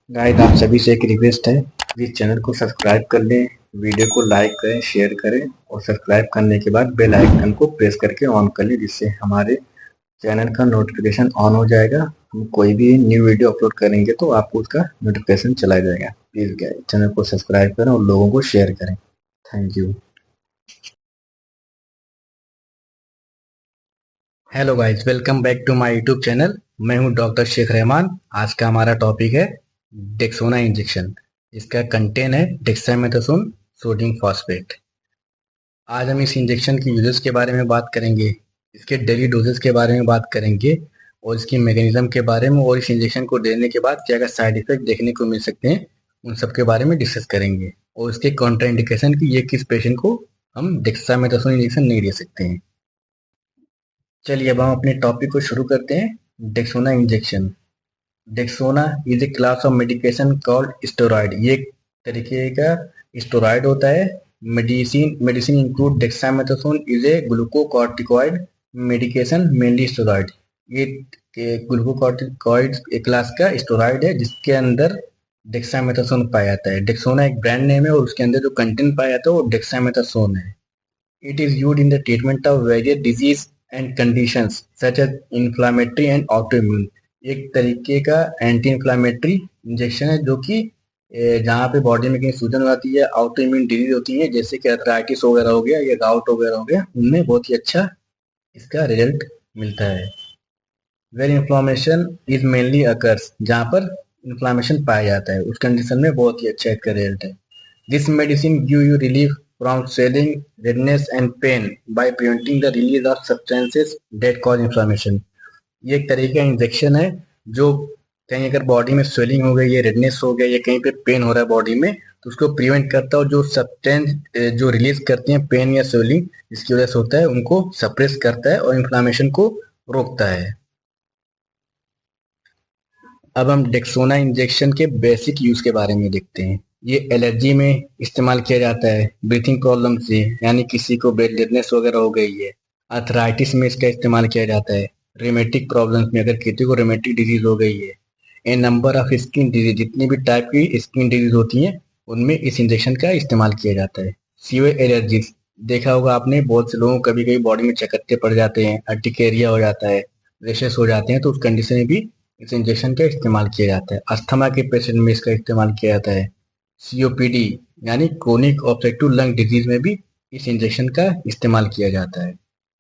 Guys, आप सभी से एक रिक्वेस्ट है, प्लीज चैनल को सब्सक्राइब कर लें, वीडियो को लाइक करें, शेयर करें और सब्सक्राइब करने के बाद बेल आइकन को प्रेस करके ऑन कर लें, जिससे हमारे चैनल का नोटिफिकेशन ऑन हो जाएगा। हम कोई भी न्यू वीडियो अपलोड करेंगे तो आपको उसका नोटिफिकेशन चला जाएगा। प्लीज गाइस, चैनल को सब्सक्राइब करें और लोगों को शेयर करें। Thank you. Hello guys, welcome back to my YouTube channel. मैं हूं डॉक्टर शेख रहमान। आज का हमारा टॉपिक है डेक्सोना इंजेक्शन। इसका कंटेंट है डेक्सामेथासोन सोडियम फॉस्फेट। आज हम इस इंजेक्शन की यूजेस के बारे में बात करेंगे, इसके डेली डोजेस के बारे में बात करेंगे और इसकी मैकेनिज्म के बारे में, और इस इंजेक्शन को देने के बाद क्या क्या साइड इफेक्ट देखने को मिल सकते हैं उन सब के बारे में डिस्कस करेंगे, और इसके कॉन्ट्राइंडिकेशन की ये किस पेशेंट को हम डेक्सामेथासोन इंजेक्शन नहीं दे सकते हैं। चलिए अब हम अपने टॉपिक को शुरू करते हैं। Dexona injection. Dexona is a class of medication called steroid. ये एक तरीके का स्टेरॉइड होता है। Medicine medicine include dexamethasone is a glucocorticoid medication, mainly steroid. ये ग्लूकोकॉर्टिकॉइड एक क्लास का स्टेरॉइड है जिसके अंदर डेक्सामेथासोन पाया जाता है। डेक्सोना एक ब्रांड नेम है और उसके अंदर जो कंटेंट पाया जाता है वो डेक्सामेथासोन है। It is used in the treatment of various disease and conditions such as inflammatory and autoimmune। एक तरीके का एंटी इन्फ्लामेटरी इंजेक्शन है जो कि जहाँ पे बॉडी में कहीं सूजन हो जाती है, ऑटो इम्यून डिजीज होती है जैसे कि अर्थराइटिस वगैरह हो गया या गाउट वगैरह हो गया, उनमें बहुत ही अच्छा इसका रिजल्ट मिलता है। Where inflammation is mainly occurs, जहाँ पर इन्फ्लामेशन पाया जाता है उस कंडीशन में बहुत ही अच्छा इसका रिजल्ट है। This medicine give you relief from swelling, redness and pain by preventing the release of substances that cause inflammation। ये एक तरीके का इंजेक्शन है जो कहीं अगर बॉडी में स्वेलिंग हो गई है, रेडनेस हो गया या कहीं पे पेन हो रहा है बॉडी में, तो उसको प्रिवेंट करता है और जो सब्सटेंस जो रिलीज करते हैं पेन या स्वेलिंग जिसकी वजह से होता है उनको सप्रेस करता है और इन्फ्लामेशन को रोकता है। अब हम डेक्सोना इंजेक्शन के बेसिक यूज के बारे में देखते हैं। ये एलर्जी में इस्तेमाल किया जाता है, ब्रीथिंग प्रॉब्लम से, यानी किसी को ब्रेथलेसनेस वगैरह हो गई है, अर्थराइटिस में इसका इस्तेमाल किया जाता है, रेमेटिक प्रॉब्लम्स में अगर किसी को रेमेटिक डिजीज हो गई है, ए नंबर ऑफ स्किन डिजीज, जितनी भी टाइप की स्किन डिजीज होती हैं उनमें इस इंजेक्शन का इस्तेमाल किया जाता है। सीवियर एलर्जीज, देखा होगा आपने बहुत से लोगों को कभी कभी बॉडी में चकत्ते पड़ जाते हैं, अर्टिकेरिया हो जाता है, रेशेस हो जाते हैं, तो उस कंडीशन में भी इस इंजेक्शन का इस्तेमाल किया जाता है। अस्थमा के पेशेंट में इसका इस्तेमाल किया जाता है। सीओपीडी यानी क्रोनिक ऑब्स्ट्रक्टिव लंग डिजीज में भी इस इंजेक्शन का इस्तेमाल किया जाता है।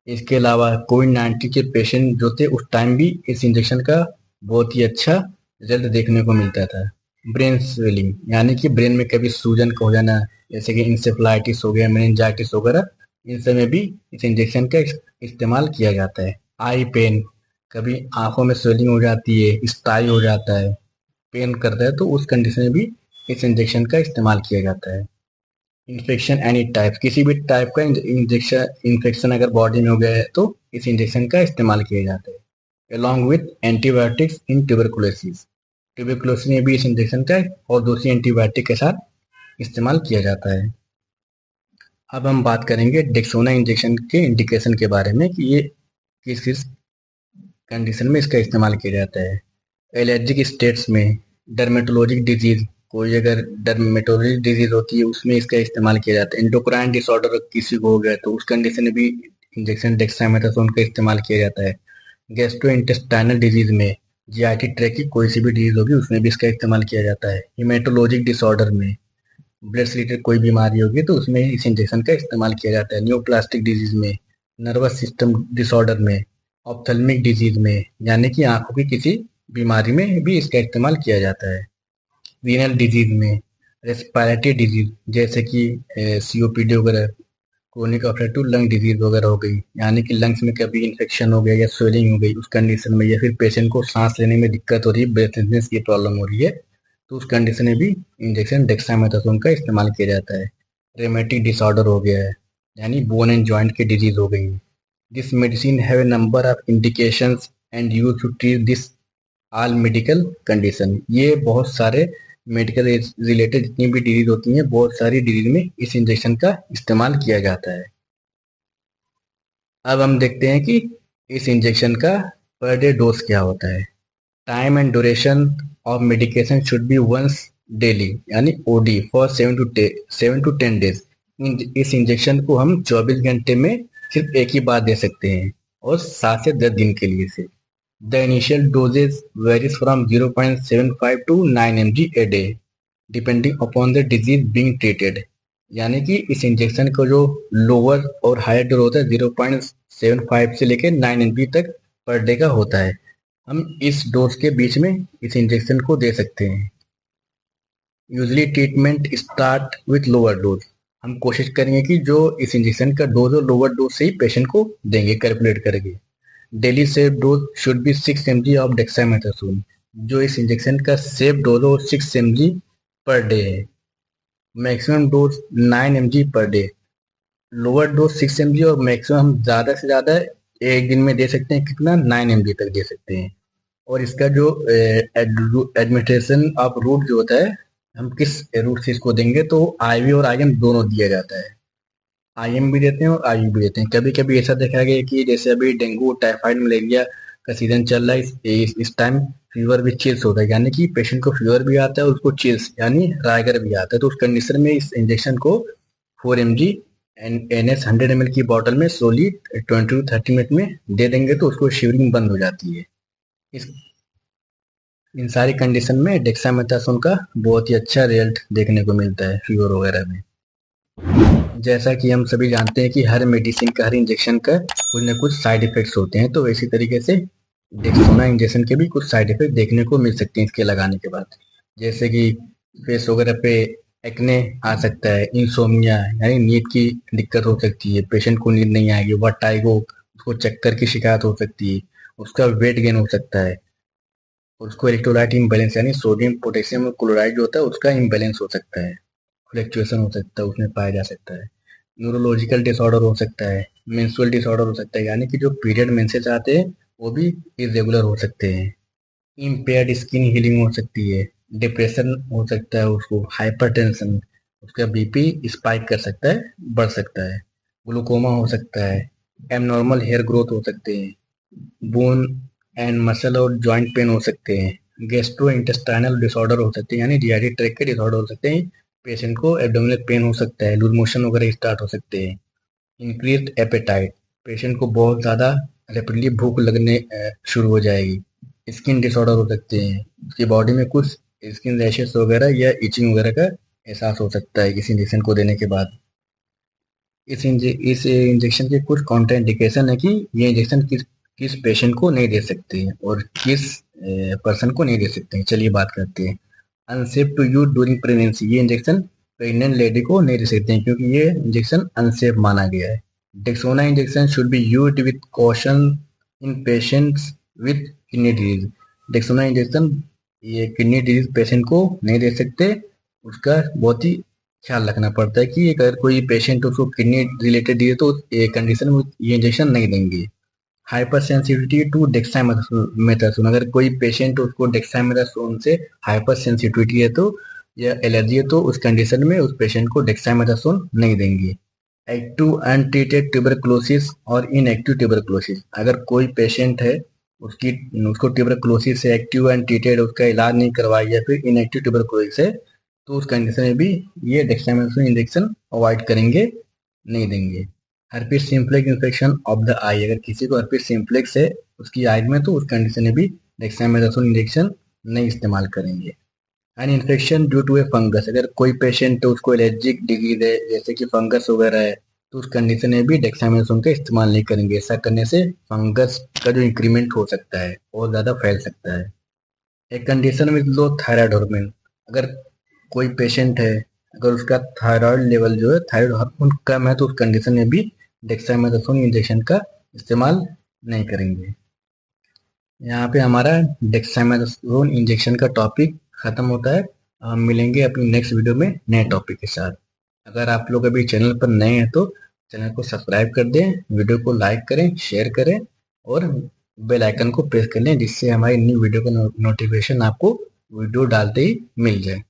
इसके अलावा कोविड-19 के पेशेंट जो थे उस टाइम भी इस इंजेक्शन का बहुत ही अच्छा रिजल्ट देखने को मिलता था। ब्रेन स्वेलिंग यानी कि ब्रेन में कभी सूजन हो जाना, जैसे कि इंसेफ्लाइटिस हो गया, मेनिंजाइटिस वगैरह, इन समय भी इस इंजेक्शन का इस्तेमाल किया जाता है। आई पेन, कभी आंखों में स्वेलिंग हो जाती है, स्टाई हो जाता है, पेन करता है, तो उस कंडीशन में भी इस इंजेक्शन का इस्तेमाल किया जाता है। इन्फेक्शन एनी टाइप, किसी भी टाइप का इंजेक्शन इन्फेक्शन अगर बॉडी में हो गया है तो इस इंजेक्शन का इस्तेमाल किया जाता है। Along with antibiotics in tuberculosis, tuberculosis में भी इस इंजेक्शन का और दूसरी एंटीबायोटिक के साथ इस्तेमाल किया जाता है। अब हम बात करेंगे डेक्सोना इंजेक्शन के इंडिकेशन के बारे में कि ये किस किस कंडीशन में इसका इस्तेमाल किया जाता है। एलर्जिक स्टेट्स में, डर्मेटोलॉजिक डिजीज, कोई अगर डर्मेटोलॉजिक डिजीज होती है उसमें इसका इस्तेमाल किया जाता है। एंडोक्राइन डिसऑर्डर किसी को हो गया तो उस कंडीशन में भी इंजेक्शन डेक्सामेथासोन का इस्तेमाल किया जाता है। गैस्ट्रो इंटेस्टाइनल डिजीज में, जीआईटी ट्रैक की कोई सी भी डिजीज होगी उसमें भी इसका इस्तेमाल किया जाता है। हिमेटोलॉजिक डिसऑर्डर में, ब्लड से रिलेटेड कोई बीमारी होगी तो उसमें इस इंजेक्शन का इस्तेमाल किया जाता है। न्यूप्लास्टिक डिजीज में, नर्वस सिस्टम डिसऑर्डर में, ऑप्थेल्मिक डिजीज में, यानी कि आंखों की किसी बीमारी में भी इसका इस्तेमाल किया जाता है। रीनल डिजीज में, रेस्पिरेटरी डिजीज जैसे कि सीओपीडी वगैरह, क्रोनिक ऑब्स्ट्रक्टिव लंग डिजीज वगैरह हो गई, यानी कि लंग्स में कभी इन्फेक्शन हो गया या स्वेलिंग हो गई उस कंडीशन में, या फिर पेशेंट को सांस लेने में दिक्कत हो रही है, ब्रेथलेसनेस की प्रॉब्लम हो रही है, तो उस कंडीशन में भी इंजेक्शन डेक्सामेथासोन का इस्तेमाल किया जाता है। रेमेटिक डिसऑर्डर हो गया है, यानी बोन एंड जॉइंट की डिजीज हो गई। This medicine have a number of indications and use to treat this all medical condition. ये बहुत सारे मेडिकल रिलेटेड जितनी भी डिजीज होती हैं, बहुत सारी डिजीज में इस इंजेक्शन का इस्तेमाल किया जाता है। अब हम देखते हैं कि इस इंजेक्शन का पर डे डोज क्या होता है। Time and duration of medication should be once daily यानी ओडी फॉर 7 to 10 डेज। इस इंजेक्शन को हम 24 घंटे में सिर्फ एक ही बार दे सकते हैं और 7 से 10 दिन के लिए से। The initial doses varies from 0.75 to 9 mg a day depending upon the disease being treated. यानी कि इस इंजेक्शन का जो लोअर और हायर डोज होता है 0.75 से लेकर 9 mg तक पर डे का होता है। हम इस डोज के बीच में इस इंजेक्शन को दे सकते हैं। Usually treatment start with lower dose. हम कोशिश करेंगे कि जो इस इंजेक्शन का डोज हो लोअर डोज से ही पेशेंट को देंगे कैलकुलेट करके। Daily safe dose should be 6 mg of dexamethasone. जो इस इंजेक्शन का सेफ डोज हो 6 mg पर डे है। Maximum dose 9 mg per day. Lower dose 6 mg और मैक्सिमम हम ज़्यादा से ज़्यादा एक दिन में दे सकते हैं कितना 9 mg तक दे सकते हैं। और इसका जो एडमिनिस्ट्रेशन ऑफ रूट जो होता है हम किस रूट से इसको देंगे तो आईवी और आईएम दोनों दिया जाता है। आईएम भी देते हैं और आईवी भी देते हैं। कभी कभी ऐसा देखा गया कि जैसे अभी डेंगू टाइफाइड मलेरिया का सीजन चल रहा है इस टाइम फीवर भी चिल्स होता है यानी कि पेशेंट को फीवर भी आता है और उसको चिल्स यानी रायगर भी आता है। तो उस कंडीशन में इस इंजेक्शन को 4 mg NS 100 ml की बॉटल में स्लोली 20 to 30 मिनट में दे देंगे तो उसको शिवरिंग बंद हो जाती है। इन सारी कंडीशन में डेक्सामेथासोन का बहुत ही अच्छा रिजल्ट देखने को मिलता है फीवर वगैरह में। जैसा कि हम सभी जानते हैं कि हर मेडिसिन का हर इंजेक्शन का कुछ ना कुछ साइड इफेक्ट्स होते हैं। तो इसी तरीके से डेक्सोना इंजेक्शन के भी कुछ साइड इफेक्ट देखने को मिल सकते हैं इसके लगाने के बाद। जैसे कि फेस वगैरह पे एक्ने आ सकता है, इंसोम्निया यानी नींद की दिक्कत हो सकती है, पेशेंट को नींद नहीं आएगी, वर्टाइगो उसको चक्कर की शिकायत हो सकती है, उसका वेट गेन हो सकता है, उसको इलेक्ट्रोलाइट इम्बैलेंस यानी सोडियम पोटेशियम क्लोराइड जो होता है उसका इम्बैलेंस हो सकता है, फ्लक्चुएशन हो सकता है उसमें पाया जा सकता है। न्यूरोलॉजिकल डिसऑर्डर हो सकता है, मेंस्ट्रुअल डिसऑर्डर हो सकता है यानी कि जो पीरियड मेंसेस आते हैं वो भी इरेगुलर हो सकते हैं। इम्पेयर्ड स्किन हीलिंग हो सकती है, डिप्रेशन हो सकता है, उसको हाइपरटेंशन, उसका बीपी स्पाइक कर सकता है, बढ़ सकता है, ग्लूकोमा हो सकता है, एबनॉर्मल हेयर ग्रोथ हो सकते हैं, बोन एंड मसल और जॉइंट पेन हो सकते हैं, गैस्ट्रो इंटेस्टाइनल डिसऑर्डर हो सकते हैं यानी जीआईटी ट्रैक्ट के डिसऑर्डर हो सकते हैं, पेशेंट को एब्डोमिनल पेन हो सकता है, लूज मोशन वगैरह स्टार्ट हो सकते हैं। इंक्रीज एपेटाइट, पेशेंट को बहुत ज़्यादा रैपिडली भूख लगने शुरू हो जाएगी। स्किन डिसऑर्डर हो सकते हैं, उसकी बॉडी में कुछ स्किन रैशेस वगैरह या इचिंग वगैरह का एहसास हो सकता है इस इंजेक्शन को देने के बाद। इस इंजेक्शन के कुछ काउंटर इंडिकेशन है कि ये इंजेक्शन किस किस पेशेंट को नहीं दे सकते हैं और किस पर्सन को नहीं दे सकते हैं। चलिए बात करते हैं। Unsafe to use during pregnancy, ये इंजेक्शन प्रेग्नेंट लेडी को नहीं दे सकते हैं क्योंकि ये इंजेक्शन अनसेफ माना गया है। Dexona injection should be used with caution in patients with kidney disease. Dexona injection ये किडनी डिजीज पेशेंट को नहीं दे सकते, उसका बहुत ही ख्याल रखना पड़ता है कि अगर कोई पेशेंट उसको किडनी रिलेटेड है तो ये कंडीशन में ये इंजेक्शन नहीं देंगे। हाइपर सेंसिटिविटी टू डेक्सामेथासोन, अगर कोई पेशेंट उसको डेक्सामेथासोन से हाइपर सेंसिटिविटी है तो या एलर्जी है तो उस कंडीशन में उस पेशेंट को डेक्सामेथासोन नहीं देंगे। एक्टिव अनट्रीटेड ट्यूबरक्लोसिस और इनएक्टिव ट्यूबरक्लोसिस, अगर कोई पेशेंट है उसको ट्यूबरक्लोसिस से एक्टिव अनट्रीटेड उसका इलाज नहीं करवाया या फिर इनएक्टिव ट्यूबरक्लोसिस है तो उस कंडीशन में भी ये डेक्सामेथासोन इंजेक्शन अवॉइड करेंगे, नहीं देंगे। Herpes simplex infection of the eye, अगर किसी को हर्पिस सिम्प्लेक्स है उसकी आई में तो उस कंडीशन में भी डेक्सामेथासोन इंजेक्शन नहीं इस्तेमाल करेंगे। An infection due to a fungus, अगर कोई पेशेंट उसको एलर्जिक डिजीज है जैसे कि फंगस वगैरह है तो उस कंडीशन में भी डेक्सामेथासोन का इस्तेमाल नहीं करेंगे। ऐसा करने से फंगस का जो इंक्रीमेंट हो सकता है और ज़्यादा फैल सकता है। एक condition with low thyroid hormone, अगर कोई पेशेंट है अगर उसका थायराइड लेवल जो है थायराइड हार्मोन कम है तो उस कंडीशन में भी डेक्सामेथासोन इंजेक्शन का इस्तेमाल नहीं करेंगे। यहाँ पे हमारा डेक्सामेथासोन इंजेक्शन का टॉपिक ख़त्म होता है। हम मिलेंगे अपनी नेक्स्ट वीडियो में नए टॉपिक के साथ। अगर आप लोग अभी चैनल पर नए हैं तो चैनल को सब्सक्राइब कर दें, वीडियो को लाइक करें, शेयर करें और बेल आइकन को प्रेस कर लें जिससे हमारी न्यू वीडियो का नोटिफिकेशन आपको वीडियो डालते ही मिल जाए।